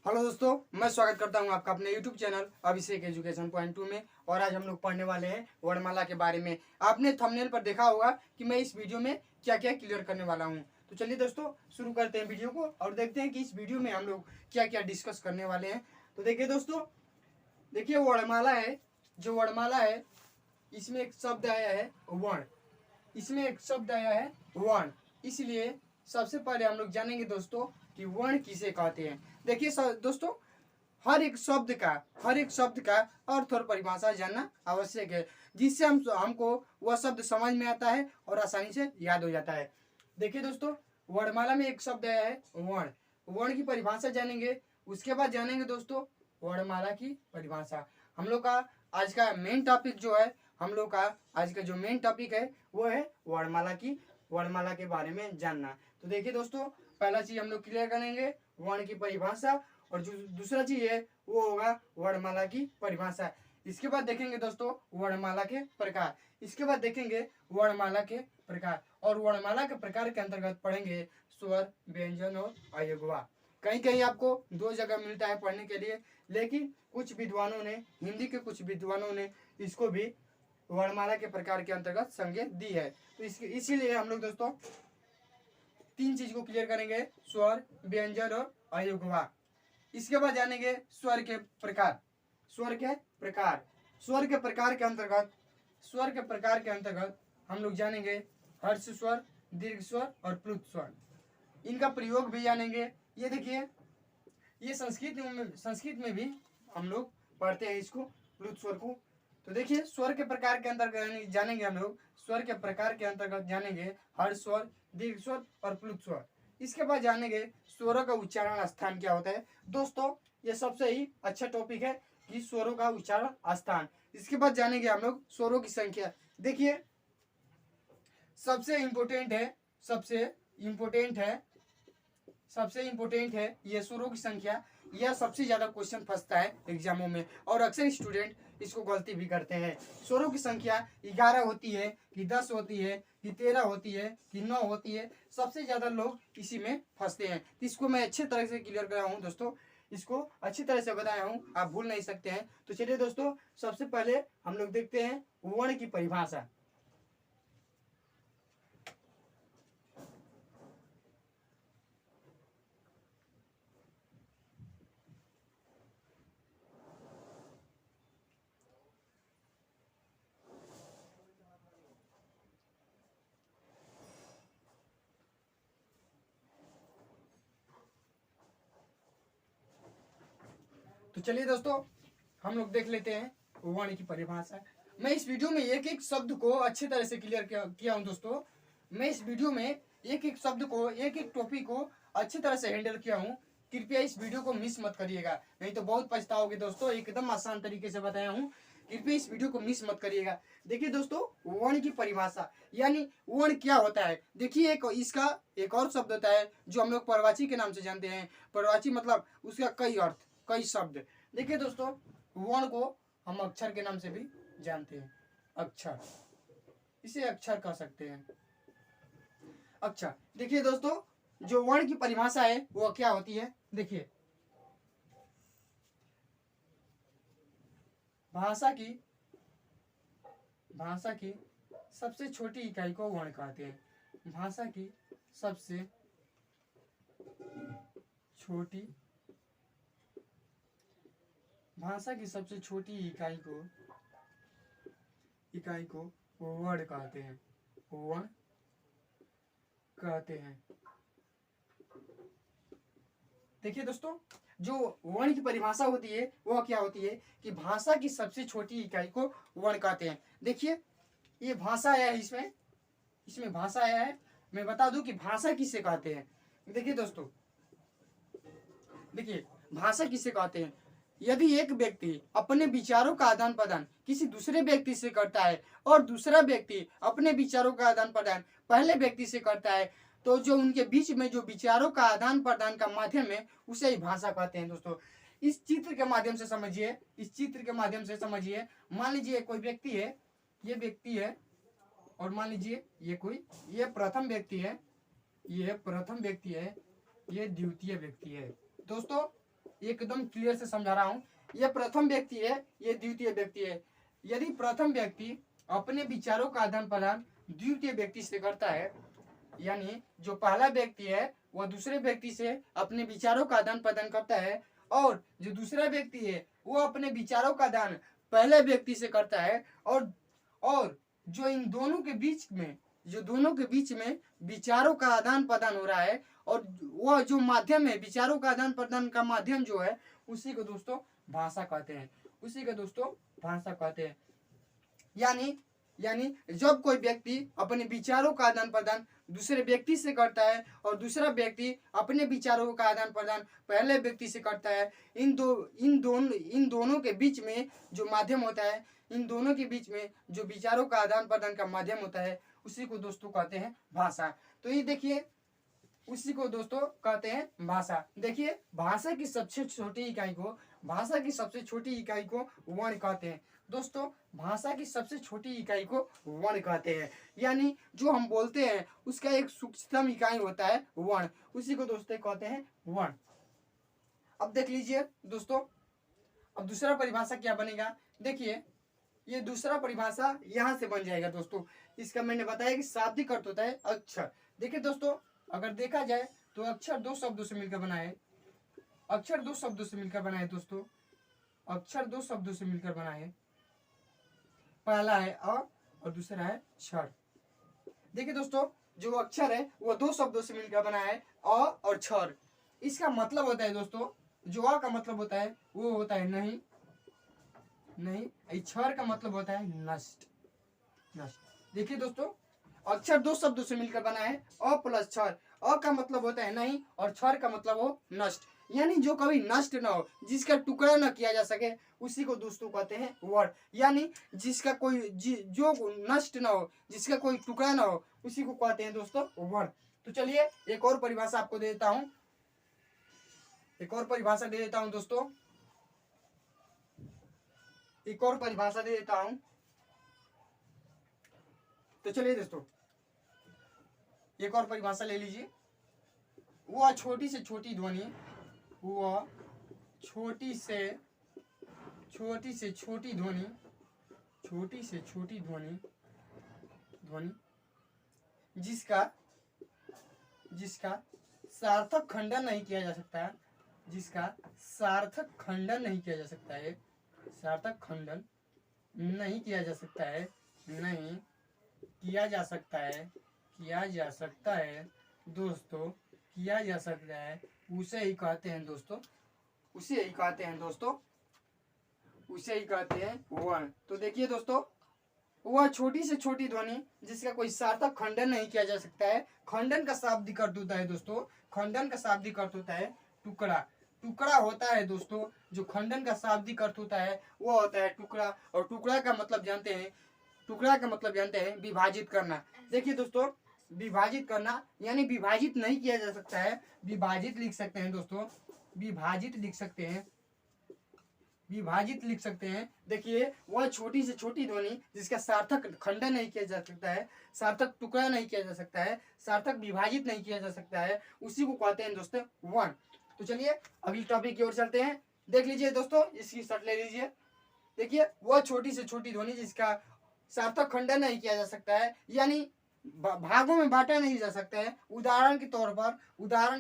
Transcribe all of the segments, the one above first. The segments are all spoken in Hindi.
हेलो दोस्तों, मैं स्वागत करता हूं आपका अपने YouTube चैनल अभिषेक एजुकेशन पॉइंट 2 में। और आज हम लोग पढ़ने वाले हैं वर्णमाला के बारे में। आपने थंबनेल पर देखा होगा कि मैं इस वीडियो में क्या क्या क्लियर करने वाला हूं। तो चलिए दोस्तों, शुरू करते हैं वीडियो को और देखते हैं कि इस वीडियो में हम लोग क्या क्या डिस्कस करने वाले हैं। तो देखिए दोस्तों, देखिए वर्णमाला है, जो वर्णमाला है इसमें एक शब्द आया है वर्ण। इसमें एक शब्द आया है वर्ण, इसलिए सबसे पहले हम लोग जानेंगे दोस्तों कि वर्ण किसे कहते हैं। देखिए दोस्तों, हर एक शब्द का अर्थ और परिभाषा जानना आवश्यक है, जिससे हमको वह शब्द समझ में आता है और आसानी से याद हो जाता है। देखिए दोस्तों, वर्णमाला में एक शब्द आया है वर्ण। वर्ण की परिभाषा जानेंगे, उसके बाद जानेंगे दोस्तों वर्णमाला की परिभाषा। हम लोग का आज का मेन टॉपिक जो है, हम लोग का आज का जो मेन टॉपिक है वो है वर्णमाला के बारे में जानना। तो देखिए दोस्तों, पहला चीज हम लोग क्लियर करेंगे वर्ण की परिभाषा, और जो दूसरा चीज है वो होगा वर्णमाला की परिभाषा। इसके बाद देखेंगे दोस्तों वर्णमाला के प्रकार। इसके बाद देखेंगे वर्णमाला के प्रकार, और वर्णमाला के प्रकार के अंतर्गत पढ़ेंगे स्वर, व्यंजन और अयोगवा। कहीं कहीं आपको दो जगह मिलता है पढ़ने के लिए, लेकिन कुछ विद्वानों ने, हिंदी के कुछ विद्वानों ने इसको भी वर्णमाला के प्रकार के अंतर्गत संज्ञा दी है। तो इसीलिए हम लोग दोस्तों तीन चीज को क्लियर करेंगे, स्वर, व्यंजन और अयोगवा। इसके बाद जानेंगे स्वर के प्रकार। स्वर के प्रकार स्वर के प्रकार के अंतर्गत हम लोग जानेंगे हर्ष स्वर, दीर्घ स्वर और प्लुत स्वर। इनका प्रयोग भी जानेंगे। ये देखिए, ये संस्कृत में भी हम लोग पढ़ते हैं इसको, प्लुत स्वर को। तो देखिए, स्वर के प्रकार के अंतर्गत जानेंगे हम लोग, स्वर के प्रकार के अंतर्गत जानेंगे हर्ष स्वर, दीर्घ स्वर और प्लुत स्वर। इसके बाद जानेंगे स्वरों का उच्चारण स्थान क्या होता है। दोस्तों, ये सबसे ही अच्छा टॉपिक है कि स्वरों का उच्चारण स्थान। इसके बाद जानेंगे हम लोग स्वरों की संख्या। देखिए, सबसे इम्पोर्टेंट है ये स्वरों की संख्या। यह सबसे ज्यादा क्वेश्चन फंसता है एग्जामों में, और अक्सर स्टूडेंट इसको गलती भी करते हैं। स्वरों की संख्या 11 होती है कि 10 होती है कि 13 होती है कि 9 होती है, सबसे ज्यादा लोग इसी में फंसते हैं। तो इसको मैं अच्छे तरह से क्लियर कराया हूँ दोस्तों, इसको अच्छी तरह से बताया हूँ, आप भूल नहीं सकते हैं। तो चलिए दोस्तों, सबसे पहले हम लोग देखते हैं वर्ण की परिभाषा। तो चलिए दोस्तों, हम लोग देख लेते हैं वर्ण की परिभाषा। मैं इस वीडियो में एक एक शब्द को अच्छी तरह से क्लियर किया हूं दोस्तों। मैं इस वीडियो में एक एक शब्द को, एक एक टॉपिक को अच्छी तरह से हैंडल किया हूं। कृपया इस वीडियो को मिस मत करिएगा, नहीं तो बहुत पछताओगे दोस्तों। एकदम आसान तरीके से बताया हूँ, कृपया इस वीडियो को मिस मत करिएगा। देखिए दोस्तों, वर्ण की परिभाषा यानी वर्ण क्या होता है। देखिए, इसका एक और शब्द होता है जो हम लोग परवाची के नाम से जानते हैं। परवाची मतलब उसका कई अर्थ, कई शब्द। देखिए दोस्तों, वर्ण को हम अक्षर के नाम से भी जानते हैं। अक्षर, इसे अक्षर कह सकते हैं, अक्षर। देखिए दोस्तों, जो वर्ण की परिभाषा है वो क्या होती है। देखिए, भाषा की सबसे छोटी इकाई को वर्ण कहते हैं। भाषा की सबसे छोटी इकाई को वर्ण कहते हैं, वर्ण कहते हैं। देखिए दोस्तों, जो वर्ण की परिभाषा होती है वो क्या होती है कि भाषा की सबसे छोटी इकाई को वर्ण कहते हैं। देखिए, ये भाषा आया है, इसमें भाषा आया है। मैं बता दूं कि भाषा किसे कहते हैं। देखिए दोस्तों, देखिए भाषा किसे कहते हैं। यदि एक व्यक्ति अपने विचारों का आदान प्रदान किसी दूसरे व्यक्ति से करता है, और दूसरा व्यक्ति अपने विचारों का आदान प्रदान पहले व्यक्ति से करता है, तो जो उनके बीच में जो विचारों का आदान प्रदान का माध्यम है उसे ही भाषा कहते हैं। दोस्तों, इस चित्र के माध्यम से समझिए। मान लीजिए कोई व्यक्ति है, ये व्यक्ति है, और मान लीजिए ये प्रथम व्यक्ति है, ये द्वितीय व्यक्ति है। दोस्तों, एकदम क्लियर से समझा रहा हूँ। ये प्रथम व्यक्ति है, ये द्वितीय व्यक्ति है। यदि प्रथम व्यक्ति अपने विचारों का आदान प्रदान द्वितीय व्यक्ति से करता है, यानी जो पहला व्यक्ति है वह दूसरे व्यक्ति से अपने विचारों का आदान प्रदान करता है, और जो दूसरा व्यक्ति है वो अपने विचारों का दान पहले व्यक्ति से करता है, और जो इन दोनों के बीच में, जो दोनों के बीच में विचारों का आदान प्रदान हो रहा है, और वह जो माध्यम है विचारों का आदान प्रदान का माध्यम जो है, उसी को दोस्तों भाषा कहते हैं, उसी को दोस्तों भाषा कहते हैं। यानी जब कोई व्यक्ति अपने विचारों का आदान प्रदान दूसरे व्यक्ति से करता है और दूसरा व्यक्ति अपने विचारों का आदान प्रदान पहले व्यक्ति से करता है, इन दोनों के बीच में जो माध्यम होता है, इन दोनों के बीच में जो विचारों का आदान प्रदान का माध्यम होता है, उसी को दोस्तों कहते हैं भाषा। तो ये देखिए, उसी को दोस्तों कहते हैं भाषा। देखिए, भाषा की सबसे छोटी इकाई को वर्ण कहते हैं दोस्तों। भाषा की सबसे छोटी इकाई को वर्ण कहते हैं, यानी जो हम बोलते हैं उसका एक सूक्ष्मतम इकाई होता है वर्ण, उसी को दोस्तों कहते हैं वर्ण। अब देख लीजिए दोस्तों, अब दूसरा परिभाषा क्या बनेगा। देखिए, ये दूसरा परिभाषा यहाँ से बन जाएगा दोस्तों। इसका मैंने बताया कि शाब्दिक अर्थ होता है अक्षर। देखिए दोस्तों, अगर देखा जाए तो अक्षर दो शब्दों से मिलकर बना है, अक्षर दो शब्दों से मिलकर बना है दोस्तों, अक्षर दो शब्दों से मिलकर बना है। पहला है अ और दूसरा है क्षर। देखिए दोस्तों, जो अक्षर है वो दो शब्दों से मिलकर बना है, अ और क्षर। इसका मतलब होता है दोस्तों, जो अ का मतलब होता है वो होता है नहीं, क्षर का मतलब होता है नष्ट। देखिए दोस्तों, अक्षर दो शब्दों से मिलकर बना है, अ प्लस क्षर। अ का मतलब होता है नहीं और क्षर का मतलब हो नष्ट, यानी जो कभी नष्ट न हो, जिसका टुकड़ा न किया जा सके, उसी को दोस्तों कहते हैं वर्ण। यानी जिसका कोई जो नष्ट न हो, जिसका कोई टुकड़ा न हो, उसी को कहते हैं दोस्तों वर्ण। तो चलिए एक और परिभाषा आपको दे देता हूं, दोस्तों, एक और परिभाषा दे देता हूं। तो चलिए दोस्तों, एक और परिभाषा ले लीजिए। वह छोटी से छोटी ध्वनि, वह छोटी से छोटी ध्वनि, जिसका सार्थक खंडन नहीं किया जा सकता है, सार्थक खंडन नहीं किया जा सकता है उसे ही कहते हैं वर्ण। तो देखिए दोस्तों, वह छोटी से छोटी ध्वनि जिसका कोई सार्थक खंडन नहीं किया जा सकता है। खंडन का शाब्दिक अर्थ होता है दोस्तों, टुकड़ा होता है दोस्तों। जो खंडन का शाब्दिक अर्थ होता है वो होता है टुकड़ा, और टुकड़ा का मतलब जानते हैं विभाजित करना। देखिए दोस्तों, विभाजित करना यानी विभाजित नहीं किया जा सकता है, विभाजित लिख सकते हैं दोस्तों, विभाजित लिख सकते हैं। देखिए, वह छोटी से छोटी ध्वनि जिसका सार्थक खंडन नहीं किया जा सकता है, सार्थक टुकड़ा नहीं किया जा सकता है, सार्थक विभाजित नहीं किया जा सकता है, उसी को कहते हैं दोस्तों वर्ण। तो चलिए अगली टॉपिक की ओर चलते हैं। देख लीजिए दोस्तों, इसकी शर्ट ले लीजिए। देखिए, वह छोटी से छोटी ध्वनि जिसका सार्थक खंडन नहीं किया जा सकता है, यानी भागों में बांटा नहीं जा सकता है। उदाहरण के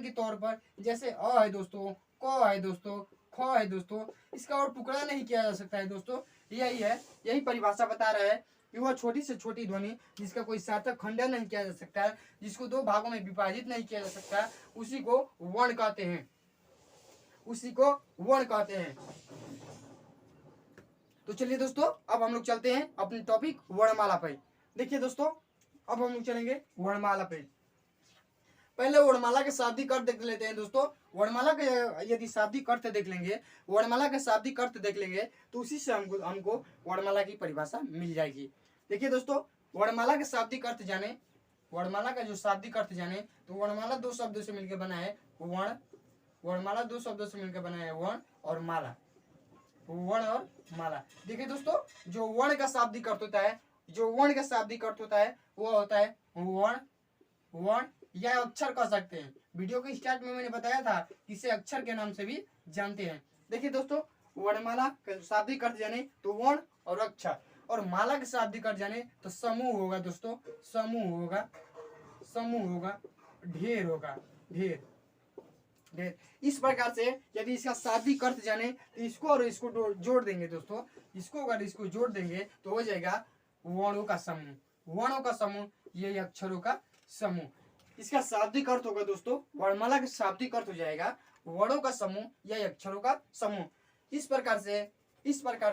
तौर पर जैसे अ है दोस्तों, क है दोस्तों, ख है दोस्तों, इसका और टुकड़ा नहीं किया जा सकता है दोस्तों। यही परिभाषा बता रहा है कि वह छोटी से छोटी ध्वनि जिसका कोई सार्थक खंडन नहीं किया जा सकता है, जिसको दो भागों में विभाजित नहीं किया जा सकता है, उसी को वर्ण कहते हैं। तो चलिए दोस्तों, अब हम लोग चलते हैं अपने टॉपिक वर्णमाला पर। देखिए दोस्तों, अब हम लोग चलेंगे वर्णमाला पे। पहले वर्णमाला के शाब्दिक अर्थ देख लेते हैं दोस्तों। वर्णमाला के यदि शाब्दिक अर्थ देख लेंगे, तो उसी से हमको वर्णमाला की परिभाषा मिल जाएगी। देखिए दोस्तों, वर्णमाला के शाब्दिक अर्थ जाने, वर्णमाला का जो शाब्दिक अर्थ जाने, तो वर्णमाला दो शब्दों से मिलकर बना है वर्ण, और माला, देखिए दोस्तों, जो वर्ण का शाब्दिक अर्थ होता है वो होता है वर्ण या अक्षर कह सकते हैं। वीडियो के स्टार्ट में मैंने बताया था कि इसे अक्षर के नाम से भी जानते हैं। देखिए दोस्तों, वर्णमाला का शाब्दिक अर्थ जाने तो वर्ण और अक्षर, और माला के शाब्दिक अर्थ जाने तो समूह होगा दोस्तों, समूह होगा, समूह होगा, ढेर होगा, ढेर ढेर। इस प्रकार से यदि इसका शाब्दिक अर्थ जाने तो इसको और इसको जोड़ देंगे दोस्तों, इसको अगर इसको जोड़ देंगे तो हो जाएगा वर्णों का समूह, वर्णों का समूह, ये अक्षरों का समूह। इसका शाब्दिक अर्थ होगा दोस्तों, वर्णमाला का शाब्दिक अर्थ हो जाएगा वर्णों का समूह या अक्षरों का समूह। इस प्रकार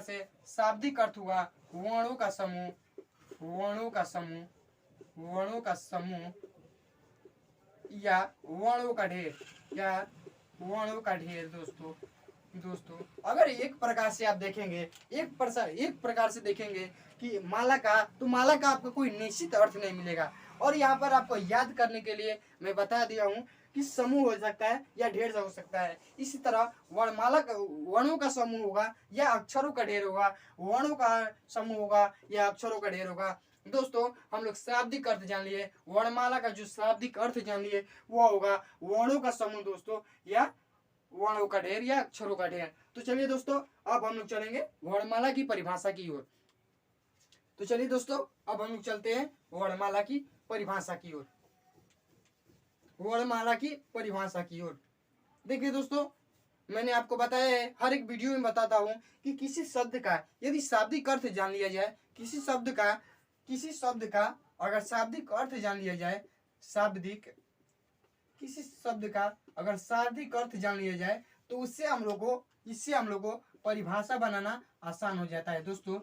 से शाब्दिक अर्थ हुआ वर्णों का समूह, वर्णों का समूह, वर्णों का समूह या वर्णों का ढेर, या वर्णों का ढेर। दोस्तों अगर एक प्रकार से आप देखेंगे, एक प्रकार से देखेंगे कि माला का, तो माला का आपको कोई निश्चित अर्थ नहीं मिलेगा। और यहाँ पर आपको याद करने के लिए मैं बता दिया हूँ कि समूह हो सकता है या ढेर हो सकता है। इसी तरह वर्णमाला का वर्णों का समूह होगा या अक्षरों का ढेर होगा, वर्णों का समूह होगा या अक्षरों का ढेर होगा। दोस्तों हम लोग शाब्दिक अर्थ जान लिए, वर्णमाला का जो शाब्दिक अर्थ जान लिए वो होगा वर्णों का समूह दोस्तों, या वर्णों का ढेर या अक्षरों का ढेर। तो चलिए दोस्तों, अब हम लोग चलेंगे वर्णमाला की परिभाषा की ओर। तो चलिए दोस्तों, अब हम लोग चलते हैं वर्णमाला की परिभाषा की ओर, वर्णमाला की परिभाषा की ओर। देखिए दोस्तों, मैंने आपको बताया है, हर एक वीडियो में बताता हूँ कि किसी शब्द का यदि शाब्दिक अर्थ जान लिया जाए, किसी शब्द का अगर शाब्दिक अर्थ जान लिया जाए, किसी शब्द का अगर शाब्दिक अर्थ जान लिया जाए तो इससे हम लोग को परिभाषा बनाना आसान हो जाता है दोस्तों,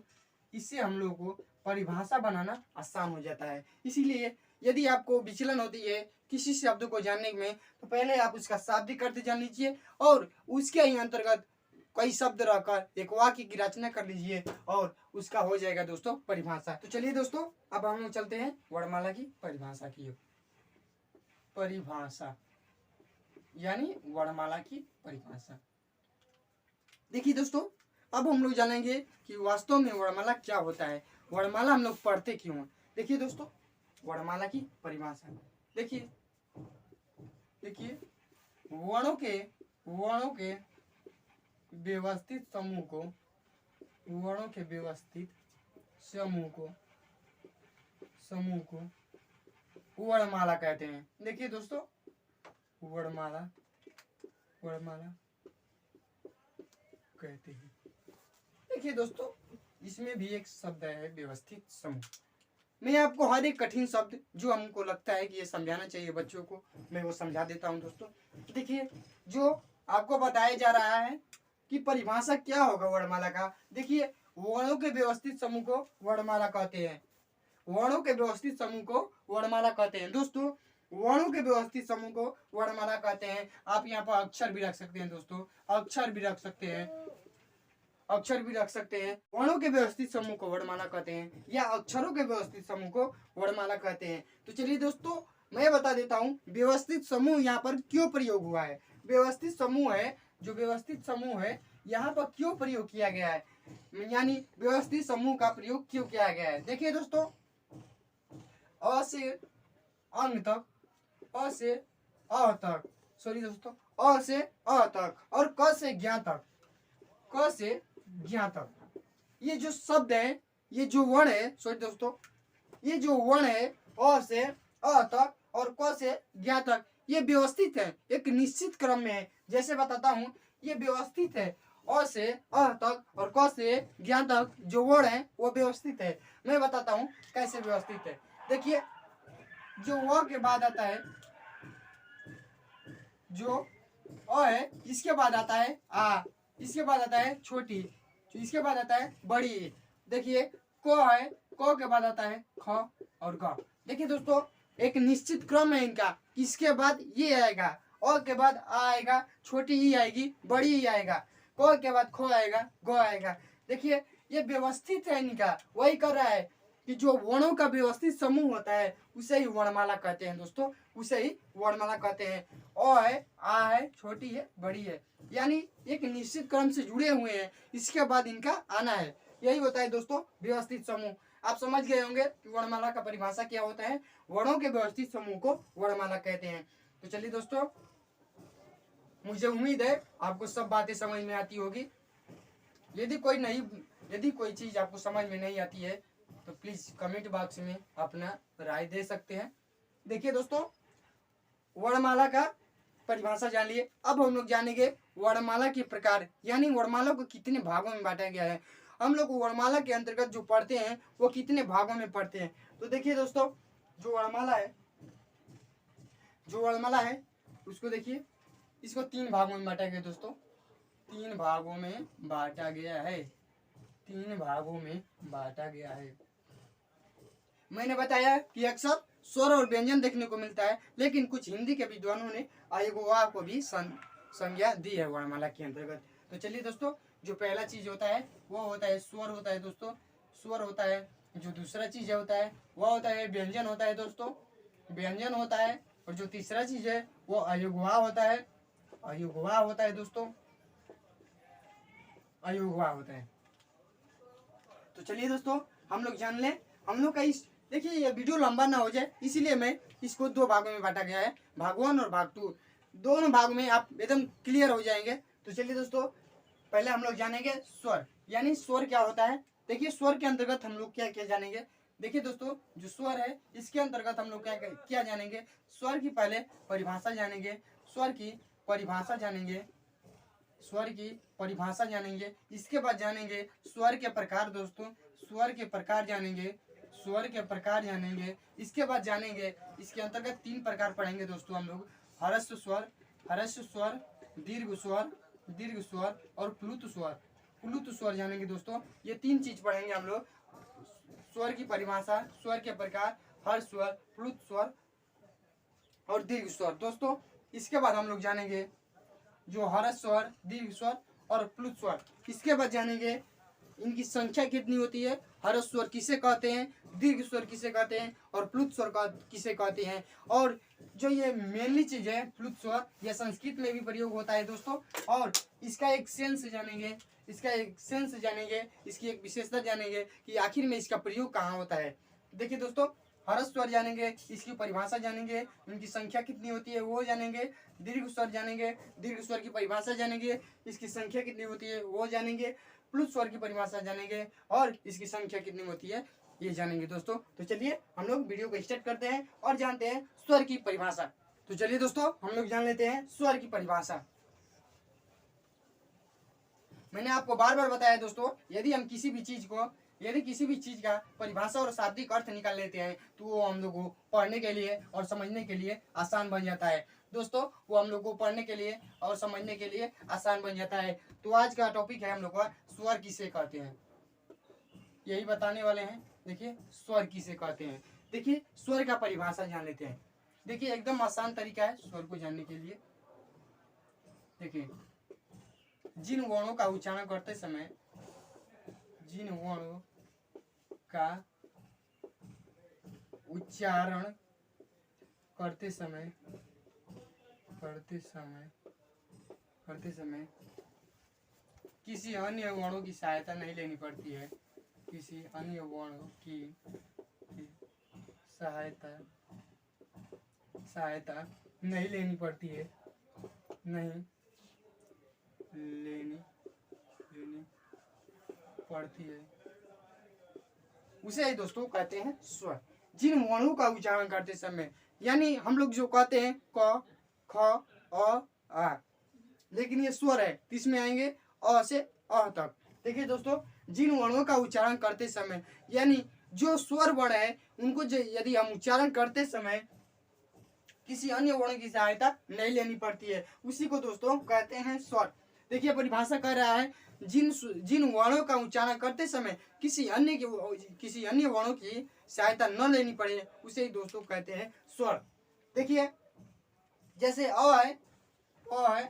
इससे हम लोग को परिभाषा बनाना आसान हो जाता है। इसीलिए यदि आपको विचलन होती है किसी शब्द को जानने में, तो पहले आप उसका शाब्दिक अर्थ जान लीजिए और उसके ही अंतर्गत कई शब्द रहकर एक वाक्य की रचना कर लीजिए और उसका हो जाएगा दोस्तों परिभाषा। तो चलिए दोस्तों, अब हम लोग चलते हैं वर्णमाला की परिभाषा की ओर। परिभाषा यानी वर्णमाला की परिभाषा। देखिए दोस्तों, अब हम लोग जानेंगे कि वास्तव में वर्णमाला क्या होता है, वर्णमाला हम लोग पढ़ते क्यों हैं। देखिए दोस्तों, वर्णमाला की परिभाषा देखिए वर्णों के व्यवस्थित समूह को, वर्णों के व्यवस्थित समूह को वर्णमाला कहते हैं। देखिए दोस्तों, वर्णमाला कहते हैं। देखिए दोस्तों, इसमें भी एक शब्द है व्यवस्थित समूह। मैं आपको हर एक कठिन शब्द जो हमको लगता है कि ये समझाना चाहिए बच्चों को, मैं वो समझा देता हूँ दोस्तों। देखिए, जो आपको बताया जा रहा है कि परिभाषा क्या होगा वर्णमाला का। देखिए, वर्णों के व्यवस्थित समूह को वर्णमाला कहते हैं, वर्णों के व्यवस्थित समूह को वर्णमाला कहते हैं। दोस्तों, वर्णों के व्यवस्थित समूह को वर्णमाला कहते हैं। आप यहाँ पर अक्षर भी रख सकते हैं दोस्तों, अक्षर भी रख सकते हैं। वर्णों के व्यवस्थित समूह को वर्णमाला कहते हैं या अक्षरों के व्यवस्थित समूह को वर्णमाला कहते हैं। तो चलिए दोस्तों, मैं बता देता हूँ व्यवस्थित समूह यहाँ पर क्यों प्रयोग हुआ है। व्यवस्थित समूह है, जो व्यवस्थित समूह है यहाँ पर क्यों प्रयोग किया गया है, यानी व्यवस्थित समूह का प्रयोग क्यों किया गया है। देखिए दोस्तों, अ से अंग तक, अ से अ तक, सॉरी दोस्तों, अ से अ तक और क से ज्ञ तक, क से ज्ञ तक, ये जो शब्द है, ये जो वर्ण है, सॉरी दोस्तों, ये जो वर्ण है अ से अ तक और क से ज्ञ तक, ये व्यवस्थित है, एक निश्चित क्रम में है। जैसे बताता हूँ, ये व्यवस्थित है, अ से अ तक और क से ज्ञ तक जो वर्ण है वो व्यवस्थित है। मैं बताता हूँ कैसे व्यवस्थित है। देखिए, जो व के बाद आता है, जो अ है, इसके बाद आता है आ, इसके बाद आता है छोटी, इसके बाद आता है बड़ी। देखिए, क है, क के बाद आता है ख और ग। देखिए दोस्तों, एक निश्चित क्रम है इनका, इसके बाद ये आएगा, अ के बाद आ आएगा, छोटी ई आएगी, बड़ी ई आएगा, क के बाद ख आएगा, ग आएगा। देखिए, ये व्यवस्थित है इनका, वही कर रहा है कि जो वर्णों का व्यवस्थित समूह होता है उसे ही वर्णमाला कहते हैं दोस्तों, उसे ही वर्णमाला कहते हैं। अ है, आ है, छोटी है, बड़ी है, यानी एक निश्चित क्रम से जुड़े हुए हैं, इसके बाद इनका आना है, यही होता है दोस्तों व्यवस्थित समूह। आप समझ गए होंगे कि वर्णमाला का परिभाषा क्या होता है। वर्णों के व्यवस्थित समूह को वर्णमाला कहते हैं। तो चलिए दोस्तों, मुझे उम्मीद है आपको सब बातें समझ में आती होगी। यदि कोई चीज़ आपको समझ में नहीं आती है तो प्लीज़ कमेंट बॉक्स में अपना राय दे सकते हैं। देखिए दोस्तों, वर्णमाला का परिभाषा जान लिए। अब हम लोग जानेंगे वर्णमाला के प्रकार, यानी वर्णमाला को कितने भागों में बांटा गया है। हम लोग वर्णमाला के अंतर्गत जो पढ़ते हैं वो कितने भागों में पढ़ते हैं। तो देखिए दोस्तों, जो वर्णमाला है उसको देखिए, इसको 3 भागों में बांटा गया दोस्तों। 3 भागों में बांटा गया है। 3 भागों में बांटा गया है। मैंने बताया कि अक्सर स्वर और व्यंजन देखने को मिलता है, लेकिन कुछ हिंदी के विद्वानों ने अयगुआ को भी संज्ञा दी है वर्णमाला के अंतर्गत। तो चलिए दोस्तों, जो पहला चीज होता है वो होता है स्वर होता है दोस्तों, स्वर होता है। जो दूसरा चीज होता है वह होता है व्यंजन होता है दोस्तों, व्यंजन होता है। और जो तीसरा चीज है वो अयगुआ होता है, अयगुआ होता है दोस्तों, अयगुआ होता है। तो चलिए दोस्तों, हम लोग जान लें। हम लोग का इस देखिए, ये वीडियो लंबा ना हो जाए इसीलिए मैं इसको 2 भागों में बांटा गया है, भाग 1 और भाग 2। दोनों भाग में आप एकदम क्लियर हो जाएंगे। तो चलिए दोस्तों, पहले हम लोग जानेंगे स्वर, यानी स्वर क्या होता है। देखिए, स्वर के अंतर्गत हम लोग क्या क्या जानेंगे। देखिए दोस्तों, जो स्वर है इसके अंतर्गत हम लोग क्या क्या जानेंगे। स्वर की पहले परिभाषा जानेंगे, स्वर की परिभाषा जानेंगे, स्वर की परिभाषा जानेंगे। इसके बाद जानेंगे स्वर के प्रकार दोस्तों, स्वर के प्रकार जानेंगे, स्वर के प्रकार जानेंगे। इसके बाद जानेंगे, इसके अंतर्गत 3 प्रकार पढ़ेंगे दोस्तों हम लोग, ह्रस्व स्वर, ह्रस्व स्वर, दीर्घ स्वर, दीर्घ स्वर और प्लुत स्वर, प्लुत स्वर जानेंगे दोस्तों। ये 3 चीज पढ़ेंगे हम लोग, स्वर की परिभाषा, स्वर के प्रकार, हर्ष स्वर, प्लुत स्वर और दीर्घ स्वर दोस्तों। इसके बाद हम लोग जानेंगे जो ह्रस्व स्वर, दीर्घ स्वर और प्लुत स्वर। इसके बाद जानेंगे इनकी संख्या कितनी होती है, ह्रस्व स्वर किसे कहते हैं, दीर्घ स्वर किसे कहते हैं और प्लुत स्वर किसे कहते हैं। और जो ये मेनली चीज है प्लुत स्वर, यह संस्कृत में भी प्रयोग होता है दोस्तों। और इसका एक सेंस जानेंगे, इसका एक सेंस जानेंगे, इसकी एक विशेषता जानेंगे कि आखिर में इसका प्रयोग कहाँ होता है। देखिए दोस्तों, ह्रस्व स्वर जानेंगे, इसकी परिभाषा जानेंगे, उनकी संख्या कितनी होती है वो जानेंगे। दीर्घ स्वर जानेंगे, दीर्घ स्वर की परिभाषा जानेंगे, इसकी संख्या कितनी होती है वो जानेंगे। प्लुत स्वर की परिभाषा जानेंगे और इसकी संख्या कितनी होती है ये जानेंगे दोस्तों। तो चलिए हम लोग वीडियो को स्टार्ट करते हैं और जानते हैं स्वर की परिभाषा। तो चलिए दोस्तों, हम लोग जान लेते हैं स्वर की परिभाषा। मैंने आपको बार बार बताया दोस्तों, यदि हम किसी भी चीज का परिभाषा और शाब्दिक अर्थ निकाल लेते हैं तो वो हम लोग को पढ़ने के लिए और समझने के लिए आसान बन जाता है दोस्तों। वो हम लोग को पढ़ने के लिए और समझने के लिए आसान बन जाता है। तो आज का टॉपिक है हम लोग का स्वर किसे कहते हैं, यही बताने वाले हैं। देखिए, स्वर किसे कहते हैं। देखिए, स्वर का परिभाषा जान लेते हैं। देखिए, एकदम आसान तरीका है स्वर को जानने के लिए। देखिए, जिन वर्णों का उच्चारण करते समय, जिन वर्णों का उच्चारण करते समय किसी अन्य वर्णों की सहायता नहीं लेनी पड़ती है, किसी अन्य वर्णों की सहायता नहीं लेनी पड़ती है, नहीं लेनी पड़ती है, उसे ही दोस्तों कहते हैं स्वर। जिन वर्णों का उच्चारण करते समय, यानी हम लोग जो कहते हैं क, ख, अ, आ, लेकिन ये स्वर है, किसमें आएंगे, अ से अ तक। देखिए दोस्तों, जिन वर्णों का उच्चारण करते समय, यानी जो स्वर वर्ण है उनको यदि हम उच्चारण करते समय किसी अन्य वर्ण की सहायता नहीं लेनी पड़ती है, उसी को दोस्तों कहते हैं स्वर। देखिए, परिभाषा कर रहा है, जिन वर्णों का उच्चारण करते समय किसी अन्य वर्णों की सहायता न लेनी पड़े, उसे ही दोस्तों कहते हैं स्वर। देखिए, जैसे अ है, अ है,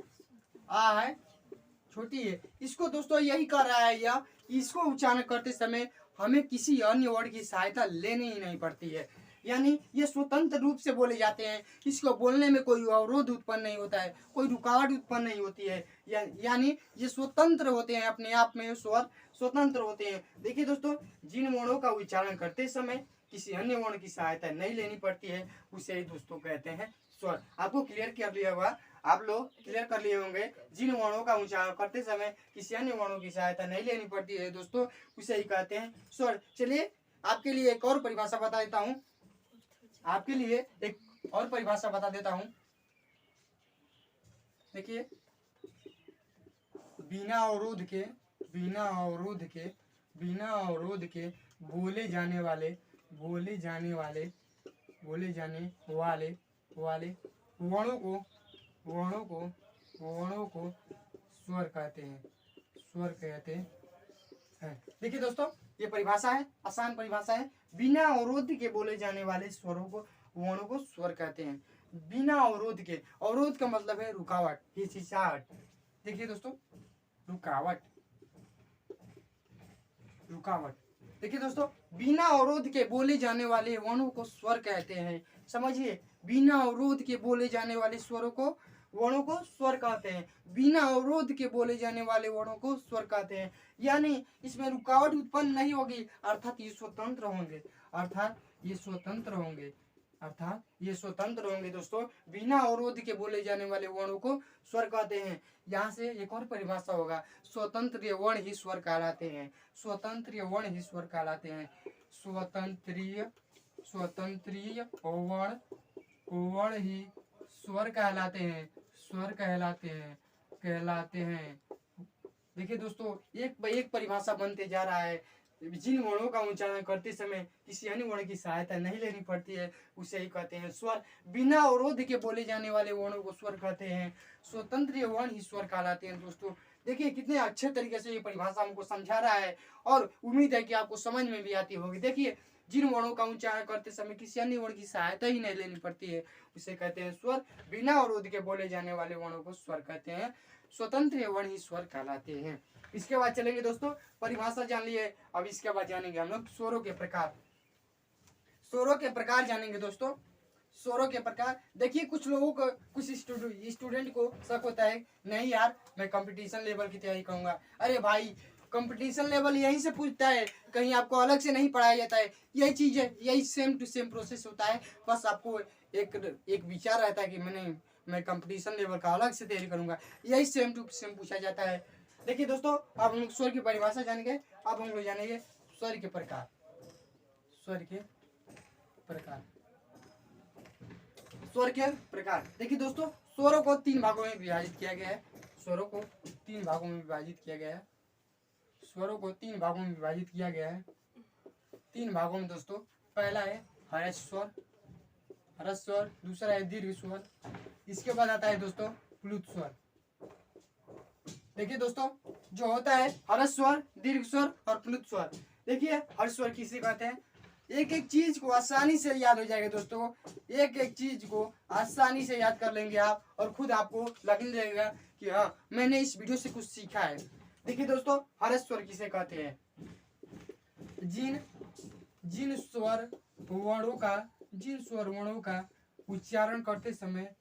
आ है, छोटी है, इसको दोस्तों यही कर रहा है, या इसको उच्चारण करते समय हमें किसी अन्य वर्ण की सहायता लेनी ही नहीं पड़ती है, यानी ये स्वतंत्र रूप से बोले जाते हैं। इसको बोलने में कोई अवरोध उत्पन्न नहीं होता है, कोई रुकावट उत्पन्न नहीं होती है, यानी ये स्वतंत्र होते हैं, अपने आप में स्वर स्वतंत्र होते हैं। देखिए दोस्तों, जिन वर्णों का उच्चारण करते समय किसी अन्य वर्ण की सहायता नहीं लेनी पड़ती है, उसे ही दोस्तों कहते हैं स्वर। आपको क्लियर कर लिया होगा, आप लोग क्लियर कर लिए होंगे। जिन वर्णों का उच्चारण करते समय किसी अन्य वर्णों की सहायता नहीं लेनी पड़ती है दोस्तों, उसे ही कहते हैं स्वर। चलिए आपके लिए एक और परिभाषा बता देता हूँ, आपके लिए एक और परिभाषा बता देता हूँ। देखिए, बिना अवरोध के बिना अवरोध के बिना अवरोध के बोले जाने वाले वर्णों को स्वर कहते हैं। देखिए दोस्तों, ये परिभाषा है, आसान परिभाषा है। बिना अवरोध के बोले जाने वाले वर्णों को स्वर कहते हैं। बिना अवरोध के, अवरोध का मतलब है रुकावट, हिचकिचाहट। देखिए दोस्तों, रुकावट। देखिए दोस्तों, बिना अवरोध के बोले जाने वाले वर्णों को स्वर कहते हैं। समझिए, बिना अवरोध के बोले जाने वाले वर्णों को स्वर कहते हैं। बिना अवरोध के बोले जाने वाले वर्णों को स्वर कहते हैं, यानी इसमें रुकावट उत्पन्न नहीं होगी, अर्थात ये स्वतंत्र होंगे दोस्तों। बिना अवरोध के बोले जाने वाले वर्णों को स्वर कहते हैं। यहाँ से एक और परिभाषा होगा, स्वतंत्रीय वर्ण ही स्वर कहलाते हैं। स्वतंत्रीय वर्ण ही स्वर कहलाते हैं। स्वतंत्रीय वर्ण ही स्वर कहलाते हैं। देखिए दोस्तों, एक परिभाषा बनते जा रहा है। जिन वर्णों का उच्चारण करते समय किसी अन्य वर्ण की सहायता नहीं लेनी पड़ती है, उसे ही कहते हैं स्वर। बिना अवरोध के बोले जाने वाले वर्णों को स्वर कहते हैं। स्वतंत्र वर्ण ही स्वर कहलाते हैं दोस्तों। देखिए कितने अच्छे तरीके से ये परिभाषा हमको समझा रहा है, और उम्मीद है कि आपको समझ में भी आती होगी। देखिए, जिन वर्णों का उच्चारण करते समय किसी अन्य वर्ण की सहायता ही नहीं लेनी पड़ती है, उसे कहते हैं स्वर। बिना अवरोध के बोले जाने वाले वर्णों को स्वर कहते हैं। स्वतंत्र वर्ण ही स्वर कहलाते हैं। इसके बाद चलेंगे दोस्तों, परिभाषा जान लिए, अब इसके बाद जानेंगे हम लोग स्वरों के प्रकार। स्वरों के प्रकार जानेंगे दोस्तों, स्वरों के प्रकार। देखिए, कुछ लोगों को, कुछ स्टूडेंट को शक होता है, नहीं यार मैं कंपटीशन लेवल की तैयारी करूंगा। अरे भाई, कंपटीशन लेवल यहीं से पूछता है, कहीं आपको अलग से नहीं पढ़ाया जाता है। यही चीज है, यही सेम टू सेम प्रोसेस होता है। बस आपको एक विचार रहता है कि मैं कंपटीशन लेवल का अलग से तैयारी करूंगा, यही सेम टू सेम पूछा जाता है। देखिए दोस्तों, अब हम लोग स्वर की परिभाषा जानेंगे। अब हम लोग जानेंगे स्वर के प्रकार। देखिए दोस्तों, स्वरों को 3 भागों में विभाजित किया गया है। स्वरों को 3 भागों में विभाजित किया गया है। 3 भागों में दोस्तों, पहला है ह्रस्व स्वर, दूसरा है दीर्घ स्वर, इसके बाद आता है दोस्तों प्लुत स्वर। देखिए दोस्तों, जो होता है ह्रस्व स्वर, दीर्घ स्वर और प्लुत स्वर। देखिए, ह्रस्व स्वर किसे कहते हैं? एक एक चीज को आसानी से याद हो जाएगा दोस्तों, एक एक चीज को आसानी से याद कर लेंगे आप, और खुद आपको लगने लगेगा कि हाँ, मैंने इस वीडियो से कुछ सीखा है। देखिए दोस्तों, ह्रस्व स्वर किसे कहते हैं? जिन स्वर वर्णों का उच्चारण करते समय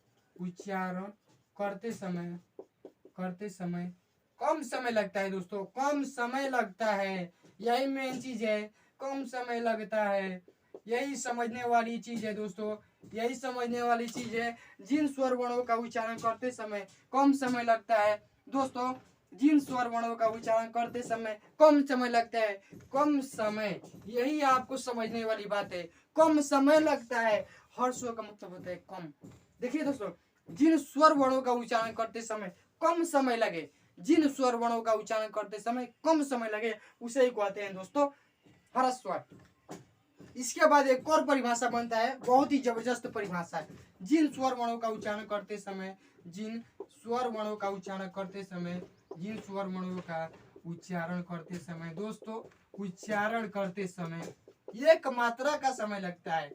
कम समय लगता है दोस्तों, कम समय लगता है। यही मेन चीज है, कम समय लगता है। यही समझने वाली चीज है दोस्तों, यही समझने वाली चीज है। जिन स्वर वर्णों का उच्चारण करते समय कम समय लगता है दोस्तों, जिन स्वर वर्णों का उच्चारण करते समय कम समय लगता है, कम समय, यही आपको समझने वाली बात है। कम समय लगता है, हर स्वर का मतलब होता है कम। देखिए दोस्तों, जिन स्वर वर्णों का उच्चारण करते समय कम समय लगे, जिन स्वर वर्णों का उच्चारण करते समय कम समय लगे, उसे ही कहते हैं दोस्तों ह्रस्व स्वर। इसके बाद एक और परिभाषा बनता है, बहुत ही जबरदस्त परिभाषा है। जिन स्वर वर्णों का उच्चारण करते समय दोस्तों, उच्चारण करते समय एक मात्रा का समय लगता है,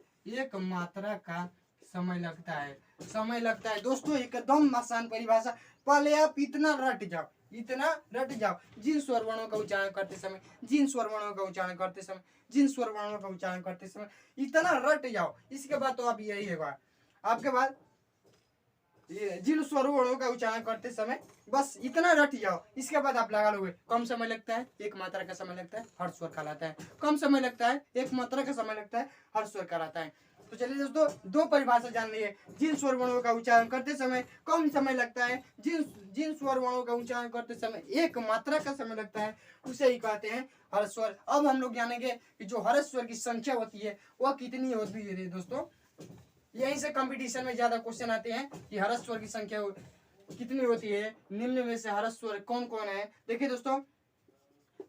समय लगता है दोस्तों। एकदम आसान परिभाषा, पहले आप इतना रट जाओ। जिन स्वर वर्णों का उच्चारण करते समय इतना रट जाओ। इसके बाद तो आप यही होगा आपके बाद, जिन स्वर वर्णों का उच्चारण करते समय बस इतना रट जाओ। इसके बाद आप लगा लोगे, कम समय लगता है, एक मात्रा का समय लगता है, ह्रस्व स्वर कहलाता है। कम समय लगता है, एक मात्रा का समय लगता है, ह्रस्व स्वर कहलाता है। तो चलिए दोस्तों दो परिभाषा जान लिए। जिन स्वर वर्णों का उच्चारण करते समय कम समय लगता है, जिन जिन स्वर वर्णों का उच्चारण करते समय एक मात्रा का समय लगता है, उसे ही कहते हैं हर्ष स्वर। अब हम लोग जानेंगे कि जो हर्ष स्वर की संख्या होती है वह कितनी होती है दोस्तों। यहीं से कंपटीशन में ज्यादा क्वेश्चन आते हैं कि हर्ष स्वर की संख्या कितनी होती है, निम्न में से हर्ष स्वर कौन कौन है। देखिए दोस्तों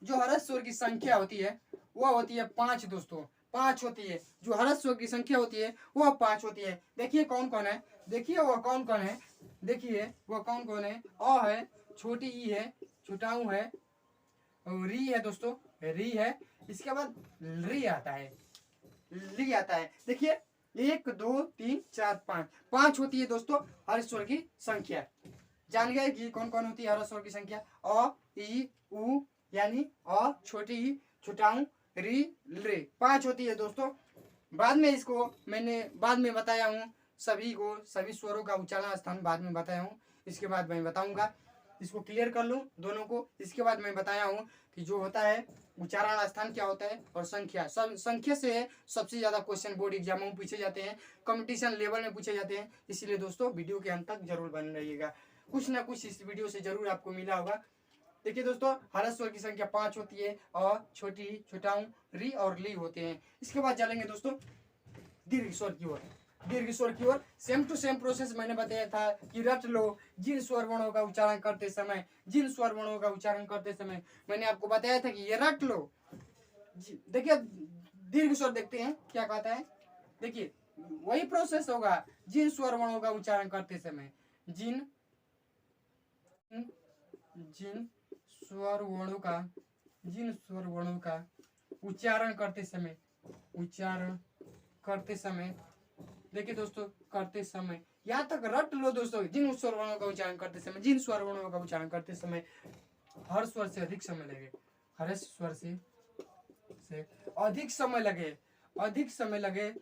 जो हर्ष स्वर की संख्या होती है वह होती है 5 दोस्तों, 5 होती है। जो हर्ष स्वर की संख्या होती है वह 5 होती है। देखिए कौन कौन है, देखिए वह कौन कौन है, देखिए वह कौन कौन है। अ है, छोटी ई है, छोटा ऊ है, और री है दोस्तों, री है। इसके बाद री आता है, ली आता है। देखिए 1 2 3 4 5, 5 होती है दोस्तों हर्ष स्वर की संख्या। जान गए कि कौन कौन होती है हर्ष स्वर की संख्या। अ ई उ यानी अ, छोटी ई, छोटा ऊ, री, रे, 5 होती है दोस्तों। बाद में इसको मैंने बाद में बताया हूँ, सभी को सभी स्वरों का उच्चारण स्थान बाद में बताया हूँ। इसके बाद मैं बताऊंगा, इसको क्लियर कर लूँ दोनों को। इसके बाद मैं बताया हूँ कि जो होता है उच्चारण स्थान क्या होता है और संख्या। सब संख्या से सबसे ज्यादा क्वेश्चन बोर्ड एग्जामों में पूछे जाते हैं, कंपटीशन लेवल में पूछे जाते हैं। इसीलिए दोस्तों वीडियो के अंत तक जरूर बने रहिएगा, कुछ ना कुछ इस वीडियो से जरूर आपको मिला होगा। देखिए दोस्तों हर्ष स्वर की संख्या 5 होती है। अ, छोटी, छोटा ऊ, री और ली होते हैं। इसके बाद चलेंगे दोस्तों दीर्घ स्वर की ओर। दीर्घ स्वर की ओर सेम टू सेम प्रोसेस मैंने बताया था कि रट लो। जिन स्वर वर्णों का उच्चारण करते समय, जिन स्वर वर्णों का उच्चारण करते समय मैंने आपको बताया था कि ये रट लो। देखिए दीर्घ स्वर देखते हैं क्या कहता है। देखिए वही प्रोसेस होगा जिन स्वर वर्णों का उच्चारण करते समय, जिन जिन स्वर वर्णों का, जिन स्वर वर्णों का उच्चारण करते समय, उच्चारण करते समय। देखिए दोस्तों करते समय यहाँ तक रट लो दोस्तों। जिन स्वर वर्णों का उच्चारण करते समय, जिन स्वर वर्णों का उच्चारण करते समय हर स्वर से अधिक समय लगे, हर स्वर से अधिक समय लगे, अधिक समय लगे,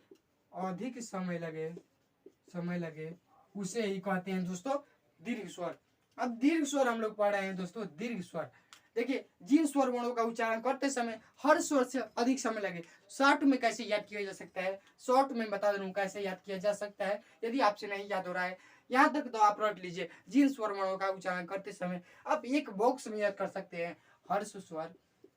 अधिक समय लगे, समय लगे, उसे ही कहते हैं दोस्तों दीर्घ स्वर। अब दीर्घ स्वर हम लोग पढ़ रहे हैं दोस्तों। दीर्घ स्वर देखिए जिन स्वर वर्णों का उच्चारण करते समय हर स्वर से अधिक समय लगे। शॉर्ट में कैसे याद किया जा सकता है, शॉर्ट में बता दूं कैसे याद किया जा सकता है। यदि आपसे नहीं याद हो रहा है यहाँ तक तो आप रट लीजिए। जिन स्वर वर्णों का उच्चारण करते समय आप एक बॉक्स में याद कर सकते हैं हर्ष स्वर,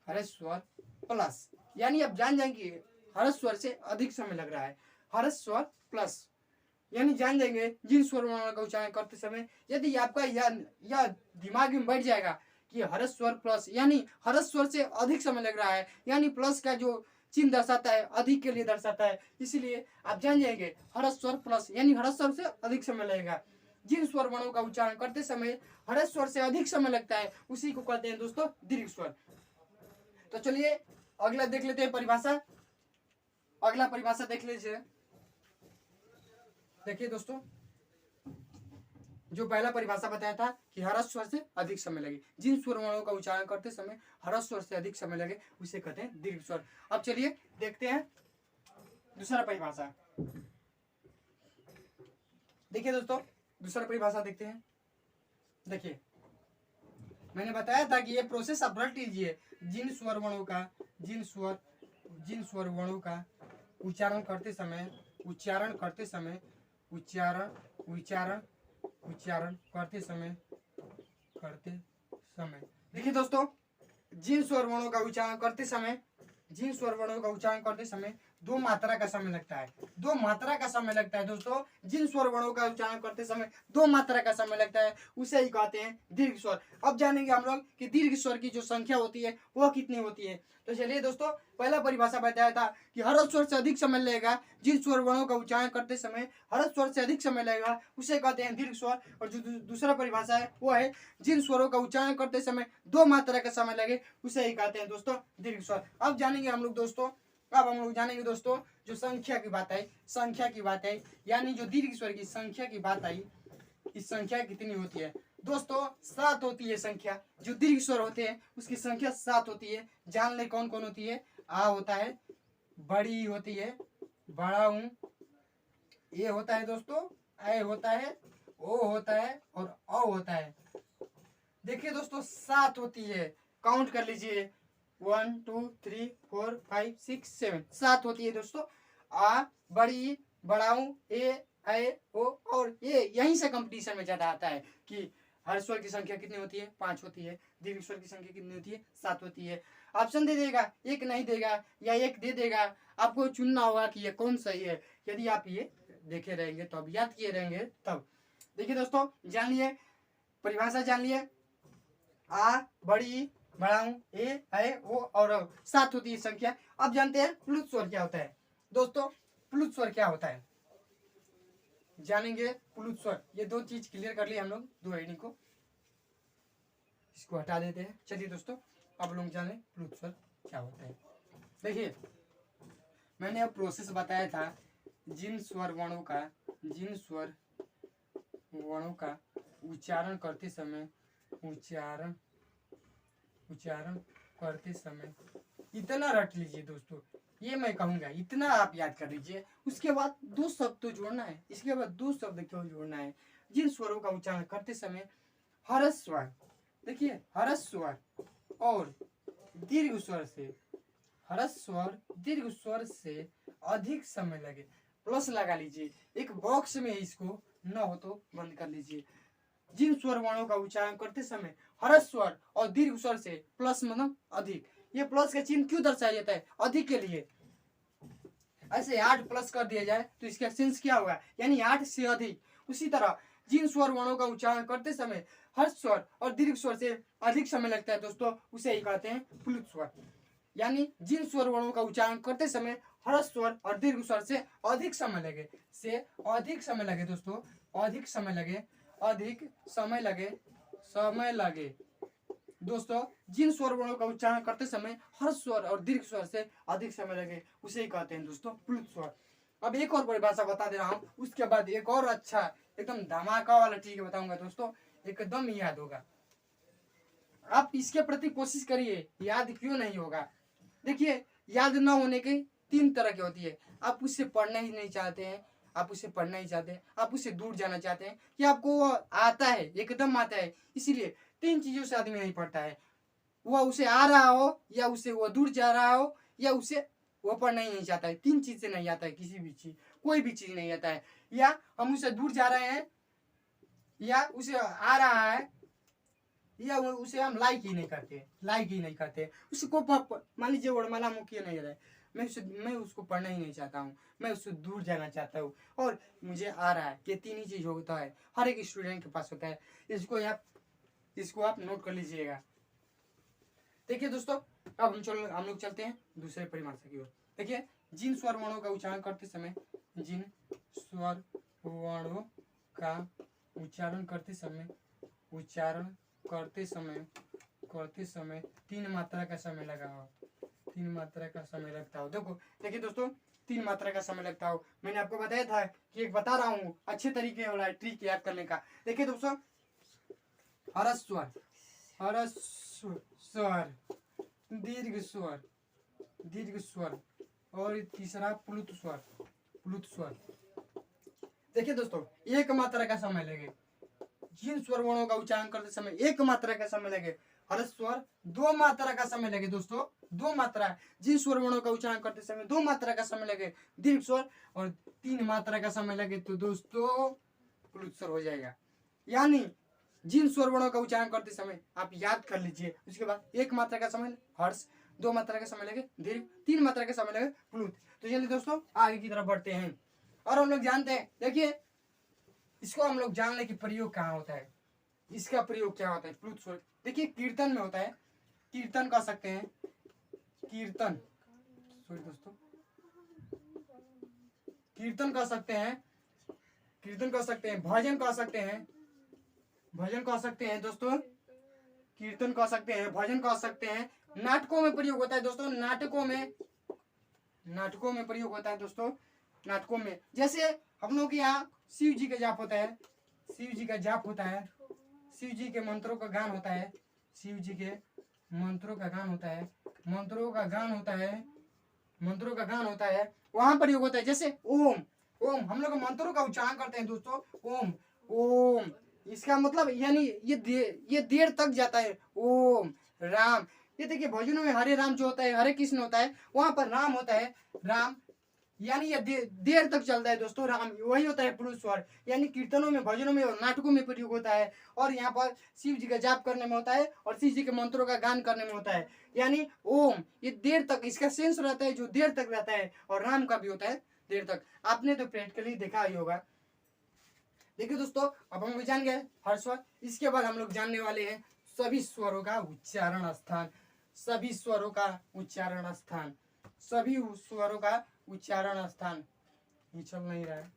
हर्ष स्वर प्लस, यानी आप जान जाएंगे हर्ष स्वर से अधिक समय लग रहा है, हर्ष स्वर प्लस, यानी जान जाएंगे जिन स्वर वर्णों का उच्चारण करते समय। यदि आपका या दिमाग में बैठ जाएगा कि हर्ष स्वर प्लस यानी हर्ष स्वर से अधिक समय लग रहा है, यानी प्लस का जो चिन्ह दर्शाता है अधिक के लिए दर्शाता है, इसीलिए आप जान जाएंगे हर्ष स्वर प्लस यानी हर्ष स्वर से अधिक समय लगेगा। जिन स्वर वर्णों का उच्चारण करते समय हर्ष स्वर से अधिक समय लगता है उसी को कहते हैं दोस्तों दीर्घ स्वर। तो चलिए अगला देख लेते हैं परिभाषा। अगला परिभाषा देख लीजिए। देखिए दोस्तों जो पहला परिभाषा बताया था कि हर्ष स्वर से अधिक समय लगे, जिन स्वर वर्णों का उच्चारण करते समय हर्ष स्वर से अधिक समय लगे उसे कहते हैं दीर्घ स्वर। अब चलिए देखते हैं दूसरा परिभाषा। देखिए दोस्तों दूसरा परिभाषा देखते हैं। देखिए मैंने बताया था कि ये प्रोसेस आप रट लीजिए। जिन स्वर वर्णों का, जिन स्वर वर्णों का उच्चारण करते समय, उच्चारण करते समय, उच्चारण उच्चारण उच्चारण करते समय, करते समय। देखिए दोस्तों जिन स्वर वर्णों का उच्चारण करते समय, जिन स्वर वर्णों का उच्चारण करते समय 2 मात्रा का समय लगता है, 2 मात्रा का समय लगता है दोस्तों। जिन स्वर वर्णों का उच्चारण करते समय 2 मात्रा का समय लगता है उसे ही कहते हैं दीर्घ स्वर। अब जानेंगे हम लोग कि दीर्घ स्वर की जो संख्या होती है वह कितनी होती है। तो चलिए दोस्तों पहला परिभाषा बताया था कि हर स्वर से अधिक समय लगेगा, जिन स्वर वर्णों का उच्चारण करते समय हर स्वर से अधिक समय लगेगा उसे कहते हैं दीर्घ स्वर। और जो दूसरा परिभाषा है वो है जिन स्वरों का उच्चारण करते समय 2 मात्रा का समय लगे उसे ही कहते हैं दोस्तों दीर्घ स्वर। अब जानेंगे हम लोग दोस्तों, अब हम लोग जानेंगे दोस्तों जो संख्या की बात आई, संख्या की बात आई यानी जो दीर्घ स्वर की संख्या की बात आई, इस संख्या कितनी होती है दोस्तों? 7 होती है संख्या। जो दीर्घ स्वर होते हैं उसकी संख्या 7 होती है। जान ले कौन कौन होती है। आ होता है, बड़ी होती है, बड़ा हूं, ए होता है दोस्तों, ए होता है, ओ होता है और औ होता है। देखिए दोस्तों 7 होती है, काउंट कर लीजिए 1 2 3 4 5 6 7, 7 होती है दोस्तों। आ, बड़ी, बढ़ाऊं ए ऐ ओ, और ये यहीं से कंपटीशन में ज्यादा आता है कि हर स्वर की संख्या कितनी होती है, 5 होती है। दीर्घ स्वर की संख्या कितनी होती है, 7 होती है। ऑप्शन दे देगा, एक नहीं देगा या एक दे देगा, आपको चुनना होगा कि ये कौन सही है। यदि आप ये देखे रहेंगे तो अब याद किए रहेंगे तब। देखिए दोस्तों, जान लिए, परिभाषा जान लिए, आ बड़ी बढ़ाऊं ए ऐ ओ और 7 होती है संख्या। अब जानते हैं प्लुत स्वर क्या होता है। दोस्तों प्लुत स्वर क्या होता है जानेंगे। प्लुत स्वर, ये दो चीज क्लियर कर लिए हम लोग, दो एडी को इसको हटा देते हैं। चलिए दोस्तों, अब लोग जाने प्लुत स्वर क्या होता है। देखिए, मैंने अब प्रोसेस बताया था जिन स्वर वर्णों का उच्चारण करते समय इतना रट लीजिए दोस्तों, ये मैं कहूँगा इतना आप याद कर लीजिए। उसके बाद दो शब्द तो जोड़ना है, इसके बाद दो शब्द क्यों जोड़ना है। जिन स्वरों का उच्चारण करते समय हरस स्वर, देखिए हरस स्वर और दीर्घ स्वर से, हरस स्वर दीर्घ स्वर से अधिक समय लगे, प्लस लगा लीजिए एक बॉक्स में, इसको न हो तो बंद कर लीजिए। जिन स्वर वर्णों का उच्चारण करते समय हरस स्वर और दीर्घ स्वर से प्लस मतलब अधिक, ये प्लस का चिन्ह क्यों दर्शाया जाता है, अधिक के लिए। ऐसे 8 प्लस कर दिया जाए तो इसका सेंस क्या होगा, यानी 8 से अधिक। उसी तरह जिन स्वर वर्णों का उच्चारण करते समय हर्ष स्वर और दीर्घ स्वर से अधिक समय लगता है दोस्तों, उसे ही कहते हैं प्लुत स्वर। यानी जिन स्वर वर्णों का उच्चारण करते समय हर्ष स्वर और दीर्घ स्वर से अधिक समय लगे दोस्तों, अधिक समय लगे दोस्तों, जिन स्वर वर्णों का उच्चारण करते समय हर स्वर और दीर्घ स्वर से अधिक समय लगे, उसे ही कहते हैं दोस्तों प्लुत स्वर। अब एक और परिभाषा बता दे रहा हूँ, उसके बाद एक और अच्छा एकदम धमाका वाला चीज बताऊंगा दोस्तों, एकदम याद होगा। आप इसके प्रति कोशिश करिए, याद क्यों नहीं होगा। देखिए, याद न होने की 3 तरह की होती है। आप उससे पढ़ना ही नहीं चाहते हैं, आप उससे दूर जाना चाहते हैं, कि आपको वो आता है, एकदम आता है, इसीलिए 3 चीजों से आदमी नहीं पढ़ता है। वह उसे आ रहा हो, या उसे वो दूर जा रहा हो, या उसे वो पढ़ना ही नहीं चाहता है। 3 चीज से नहीं आता है, किसी भी चीज, कोई भी चीज नहीं आता है। या हम उसे दूर जा रहे हैं, या उसे आ रहा है, या उसे हम लाइक ही नहीं करते, उसको मान लीजिए वर्णमाला मुख्य नहीं रहा है, मैं उसको पढ़ना ही नहीं चाहता हूँ, मैं उससे दूर जाना चाहता हूँ, और मुझे आ रहा है। ये 3 ही चीज होता है, हर एक स्टूडेंट के पास होता है। इसको आप नोट कर लीजिएगा। देखिए दोस्तों, अब हम लोग चलते हैं दूसरे परिभाषा की ओर। देखिए, जिन स्वर वर्णों का उच्चारण करते समय करते समय 3 मात्रा का समय लगता हो। देखिए दोस्तों, 3 मात्रा का समय लगता हो। मैंने आपको बताया था कि एक बता रहा हूँ अच्छे तरीके वाला ट्रिक याद करने का। देखिए दोस्तों, हरस स्वर, दीर्घ स्वर और तीसरा प्लुत स्वर। देखिए दोस्तों, 1 मात्रा का समय लगे, जिन स्वर वर्णों का उच्चारण करते समय 1 मात्रा का समय लगे। हर्ष स्वर 2 मात्रा का समय लगे दोस्तों, 2 मात्रा। जिन स्वर वर्णों का उच्चारण करते समय 2 मात्रा का समय लगे दीर्घ स्वर, और 3 मात्रा का समय लगे तो दोस्तों प्लुत स्वर हो जाएगा। यानी जिन स्वर वर्णों का उच्चारण करते समय आप याद कर लीजिए, उसके बाद 1 मात्रा का समय हर्ष, 2 मात्रा का समय लगे दीर्घ, 3 मात्रा का समय लगे प्लुत। तो चलिए दोस्तों, आगे की तरफ बढ़ते हैं और हम लोग जानते हैं। देखिए, इसको हम लोग जान ले कि प्रयोग कहाँ होता है, इसका प्रयोग क्या होता है प्लुत स्वर। देखिए, कीर्तन में होता है, कीर्तन कर सकते हैं, कीर्तन कर सकते हैं, भजन कर सकते हैं दोस्तों, कीर्तन कर सकते हैं, भजन कर सकते हैं। नाटकों में प्रयोग होता है दोस्तों, नाटकों में प्रयोग होता है दोस्तों। नाटकों में जैसे हम लोग के यहाँ शिव जी का जाप होता है, शिव जी के मंत्रों का गान होता है, मंत्रों का गान होता है, वहां प्रयोग होता है। जैसे ओम हम लोग मंत्रों का उच्चारण करते हैं दोस्तों, ओम इसका मतलब यानी ये देर तक जाता है। ओम राम, ये देखिए भजनों में हरे राम जो होता है, हरे कृष्ण होता है, वहां पर राम होता है, राम यानी ये देर तक चलता है दोस्तों। राम वही होता है पुरुष स्वर, यानी कीर्तनों में, भजनों में और नाटकों में प्रयोग होता है। और यहाँ पर शिव जी का जाप करने में होता है और शिव जी के मंत्रों का गान करने में होता है। यानी ओम ये देर तक इसका सेंस रहता है, जो देर तक रहता है। और राम का भी होता है देर तक। आपने तो प्रैक्टिकली देखा ही होगा। देखिए दोस्तों, अब हम जान गए हर स्वर। इसके बाद हम लोग जानने वाले हैं सभी स्वरों का उच्चारण स्थान। सभी स्वरों का उच्चारण स्थान, सभी स्वरों का उच्चारण स्थान। ये चल नहीं रहा है।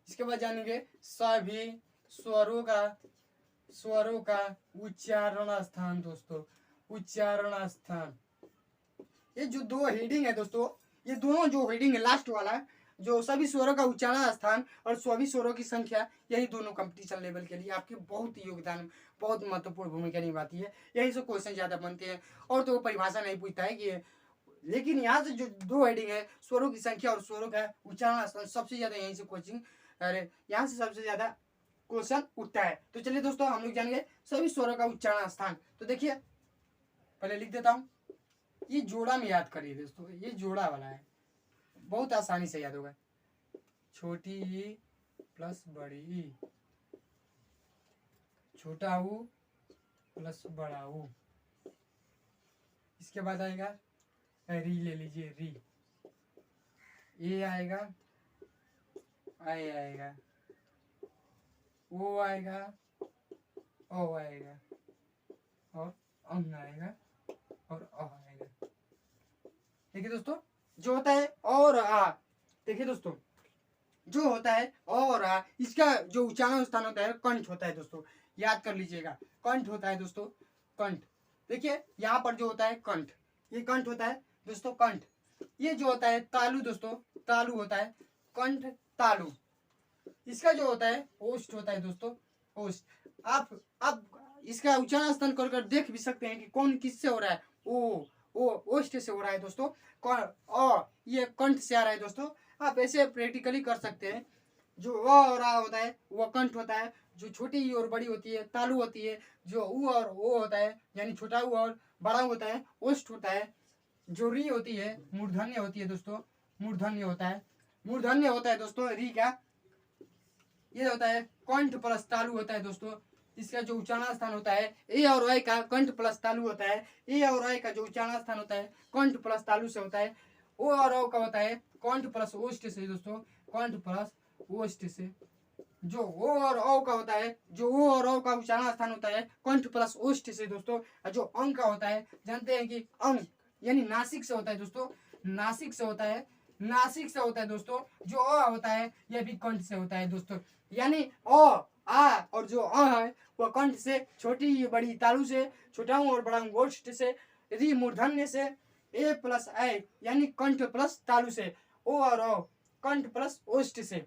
इसके बाद जानेंगे सभी स्वरों का उच्चारण स्थान। दोस्तों उच्चारण स्थान, ये जो दो हेडिंग है दोस्तों, ये दोनों जो हेडिंग है लास्ट वाला, जो सभी स्वरों का उच्चारण स्थान और सभी स्वरों की संख्या, यही दोनों कंपटीशन लेवल के लिए आपके बहुत योगदान, बहुत महत्वपूर्ण भूमिका निभाती है। यही से क्वेश्चन ज्यादा बनते हैं। और तो वो परिभाषा नहीं पूछता है कि, लेकिन यहाँ से जो दो हेडिंग है स्वरों की संख्या और स्वरों का उच्चारण स्थान, सबसे ज्यादा यहीं से कोचिंग, अरे यहाँ से सबसे ज्यादा क्वेश्चन उठता है। तो चलिए दोस्तों, हम लोग जानेंगे सभी स्वरों का उच्चारण स्थान। तो देखिए, पहले लिख देता हूँ। ये जोड़ा में याद करिए दोस्तों, ये जोड़ा वाला है, बहुत आसानी से याद होगा। छोटी ई प्लस बड़ी ई, छोटा ऊ प्लस बड़ा ऊ। इसके बाद आएगा री, ले लीजिए री। ए आएगा, आई आएगा, ओ आएगा, ओ आएगा, और अंग आएगा, और अ आएगा। देखिए दोस्तों, जो होता है और आ, देखिए दोस्तों, जो होता है और आ, इसका जो उच्चारण स्थान होता है कंठ होता है दोस्तों। याद कर लीजिएगा, कंठ होता है दोस्तों, कंठ। देखिए यहाँ पर जो होता है कंठ, ये कंठ होता है दोस्तों, कंठ। ये जो होता है तालु दोस्तों, तालु होता है, कंठ तालु। इसका जो होता है ओष्ठ होता है दोस्तों, ओष्ठ। आप इसका उच्चारण स्थान कर देख भी सकते हैं कि कौन किससे हो रहा है। ओ ओष्ठ से हो रहा है दोस्तों। ये कंठ से आ रहा है दोस्तों। आप ऐसे प्रैक्टिकली कर सकते हैं। जो और आ होता है वह कंठ होता है। जो छोटी और बड़ी होती है तालु होती है। जो उ और ओ होता है, यानी छोटा उ और बड़ा होता है, ओष्ठ होता है। जो री होती है मूर्धन्य होती है दोस्तों, मूर्धन्य होता है। मूर्धन्य होता है दोस्तों री का, ये होता है कंठ प्लस तालु होता है दोस्तों। इसका जो उच्चारण स्थान होता है ए और ऐ का कंठ प्लस तालु होता है। ए और ऐ का जो उच्चारण स्थान होता है कंठ प्लस तालु से होता है। ओ और औ का होता है कंठ प्लस ओष्ठ से दोस्तों, कंठ प्लस ओष्ठ से। जो ओ और औ का होता है, जो ओ और औ का उच्चारण स्थान होता है कंठ प्लस ओष्ठ से दोस्तों। जो अंग का होता है, जानते हैं कि अंग यानी नासिक से होता है दोस्तों, नासिक से होता है, नासिक से होता है दोस्तों। जो अ होता है यह भी कंठ से होता है दोस्तों। यानी अ आ और जो अ है वह कंठ से, छोटी बड़ी तालु से, छोटा और बड़ा ओष्ठ से, री मूर्धन्य से, ए प्लस ऐ यानी कंठ प्लस तालु से, ओ और औ कंठ प्लस ओष्ठ से।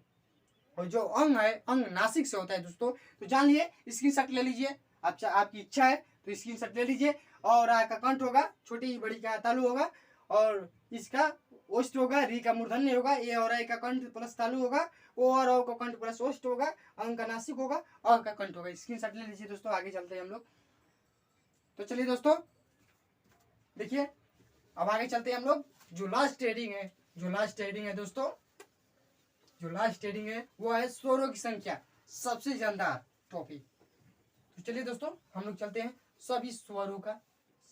और जो अंग है अंग नासिक से होता है दोस्तों। तो जान लिए, स्क्रीनशॉट ले लीजिए। आपकी इच्छा है तो स्क्रीनशॉट ले लीजिए। और आ का कंठ होगा, छोटी बड़ी का तालु होगा, और इसका ओष्ठ होगा, री का मूर्धन्य होगा, ए और आई का कंठ प्लस तालु होगा, ओ और औ का कंठ प्लस ओष्ठ होगा, अंग का नासिक होगा, अ का कंठ होगा। स्क्रीनशॉट ले लीजिए दोस्तों। आगे चलते हैं हम लोग। तो चलिए दोस्तों, देखिए अब आगे चलते हैं हम लोग। जो लास्ट हेडिंग है, जो लास्ट हेडिंग है दोस्तों, जो लास्ट हेडिंग है वो है स्वरों की संख्या, सबसे ज्यादा टॉपिक। तो चलिए दोस्तों, हम लोग चलते हैं सभी स्वरों का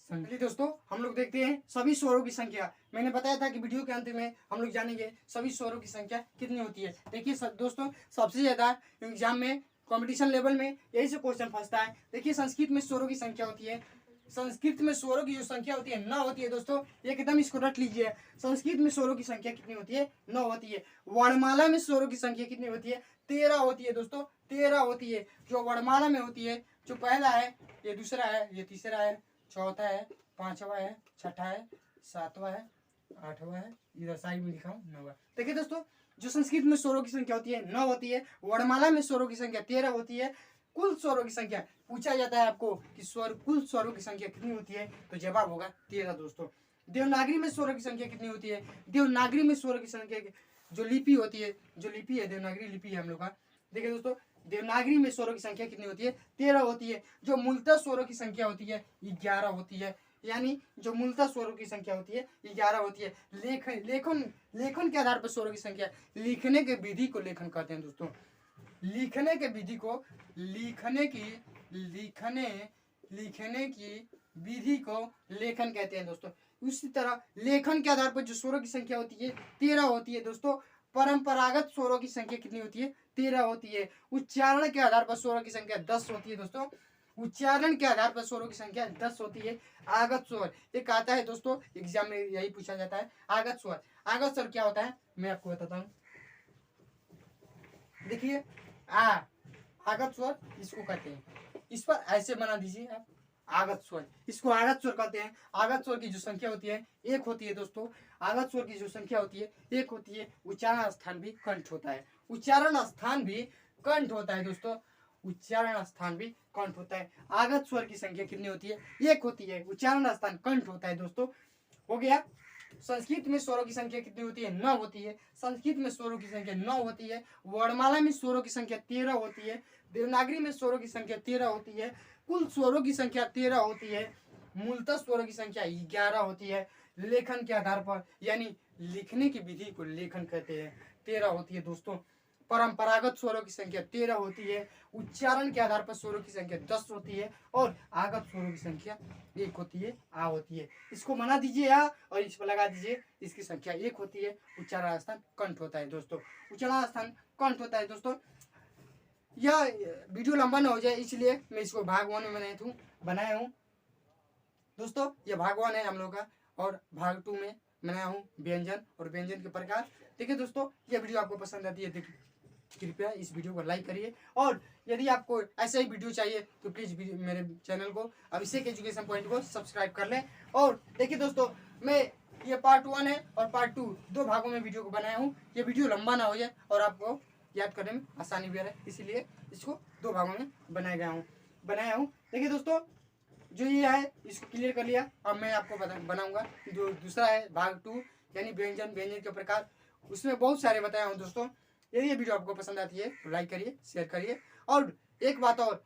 संख्या। चलिए दोस्तों, हम लोग देखते हैं सभी स्वरों की संख्या। मैंने बताया था कि वीडियो के अंत में हम लोग जानेंगे सभी स्वरों की संख्या कितनी होती है। देखिए दोस्तों, सबसे ज्यादा एग्जाम में, कंपटीशन लेवल में यही से क्वेश्चन फंसता है। देखिए संस्कृत में स्वरों की संख्या होती है, संस्कृत में स्वरों की जो संख्या होती है 9 होती है दोस्तों। एकदम इसको रट लीजिए। संस्कृत में स्वरों की संख्या कितनी होती है? 9 होती है। वर्णमाला में स्वरों की संख्या कितनी होती है? 13 होती है दोस्तों, 13 होती है। जो वर्णमाला में होती है, जो पहला है, ये दूसरा है, ये तीसरा है, चौथा है, पांचवा है, छठा है, सातवां है, आठवां है, इधर साइड में लिखा हूँ 9वां। देखिए दोस्तों, जो संस्कृत में स्वरों की संख्या होती है 9 होती है। वर्णमाला में स्वरों की संख्या 13 होती है। कुल स्वरों की संख्या पूछा जाता है आपको कि कुल स्वरों की संख्या कितनी होती है, तो जवाब होगा 13 दोस्तों। देवनागरी में स्वरों की संख्या कितनी होती है? देवनागरी में स्वरों की संख्या, जो लिपि होती है, जो लिपि है देवनागरी लिपि है हम लोग का। देखिए दोस्तों, देवनागरी में स्वरों की संख्या कितनी होती है? 13 होती है। जो मूलतः स्वरों की संख्या होती है 11 होती है। यानी जो मूलतः स्वरों की संख्या होती है 11 होती है। लेखन लेखन लेखन के आधार पर स्वरों की संख्या, लिखने के विधि को लेखन कहते हैं दोस्तों। लिखने के विधि को लिखने की विधि को लेखन कहते हैं दोस्तों। उसी तरह लेखन के आधार पर जो स्वरों की संख्या होती है 13 होती है दोस्तों। परंपरागत स्वरों की संख्या कितनी होती है? 13 होती है। उच्चारण के आधार पर स्वरों की संख्या 10 होती है दोस्तों। उच्चारण के आधार पर स्वरों की संख्या 10 होती है। आगत स्वर एक आता है दोस्तों, एग्जाम में यही पूछा जाता है। आगत स्वर, आगत स्वर क्या होता है मैं आपको बताता हूँ। देखिए आगत स्वर इसको कहते हैं, इस पर ऐसे बना दीजिए आप, आगत स्वर, इसको आगत स्वर कहते हैं। आगत स्वर की जो संख्या होती है 1 होती है दोस्तों। आगत स्वर की जो संख्या होती है 1 होती है। उच्चारण स्थान भी कंठ होता है। उच्चारण स्थान भी कंठ होता है दोस्तों। उच्चारण स्थान भी कंठ होता है। आगत स्वर की संख्या कितनी होती है? 1 होती है। उच्चारण स्थान कंठ होता है दोस्तों। हो गया। संस्कृत में स्वरों की संख्या कितनी होती है? 9 होती है। संस्कृत में स्वरों की संख्या 9 होती है। वर्णमाला में स्वरों की संख्या 13 होती है। देवनागरी में स्वरों की संख्या 13 होती है। कुल स्वरों की संख्या 13 होती है। मूलतः स्वरों की संख्या 11 होती है। लेखन के आधार पर यानी लिखने की विधि को लेखन कहते हैं, 13 होती है दोस्तों। परंपरागत स्वरों की संख्या 13 होती है। उच्चारण के आधार पर स्वरों की संख्या 10 होती है और आगत स्वरों की संख्या 1 होती है, आ होती है। इसको बना दीजिए आ और इस पर लगा दीजिए, इसकी संख्या 1 होती है। उच्चारण स्थान कंठ होता है दोस्तों। उच्चारण स्थान कंठ होता है दोस्तों। यह वीडियो लंबा ना हो जाए इसलिए मैं इसको भाग 1 में बनाया हूँ दोस्तों। यह भाग 1 है हम लोग का, और भाग 2 में बनाया हूँ व्यंजन और व्यंजन के प्रकार। देखिए दोस्तों, यह वीडियो आपको पसंद आती है देखिए कृपया इस वीडियो को लाइक करिए, और यदि आपको ऐसा ही वीडियो चाहिए तो प्लीज़ मेरे चैनल को अभिषेक एजुकेशन पॉइंट को सब्सक्राइब कर लें। और देखिए दोस्तों, मैं ये पार्ट 1 है और पार्ट 2 दो भागों में वीडियो को बनाया हूँ। ये वीडियो लंबा ना हो जाए और आपको याद करने में आसानी भी रहे, इसीलिए इसको 2 भागों में बनाया हूँ। देखिए दोस्तों, जो ये है इसको क्लियर कर लिया। अब मैं आपको बनाऊंगा जो दूसरा है भाग 2 यानी व्यंजन के प्रकार। उसमें बहुत सारे बताया हूँ दोस्तों। यदि ये वीडियो आपको पसंद आती है तो लाइक करिए, शेयर करिए। और एक बात और,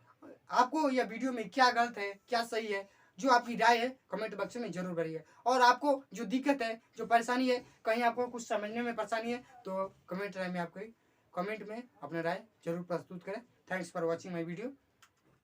आपको यह वीडियो में क्या गलत है क्या सही है, जो आपकी राय है कमेंट बॉक्स में जरूर करिए। और आपको जो दिक्कत है, जो परेशानी है, कहीं आपको कुछ समझने में परेशानी है तो कमेंट में अपना राय जरूर प्रस्तुत करें। Thanks for watching my video.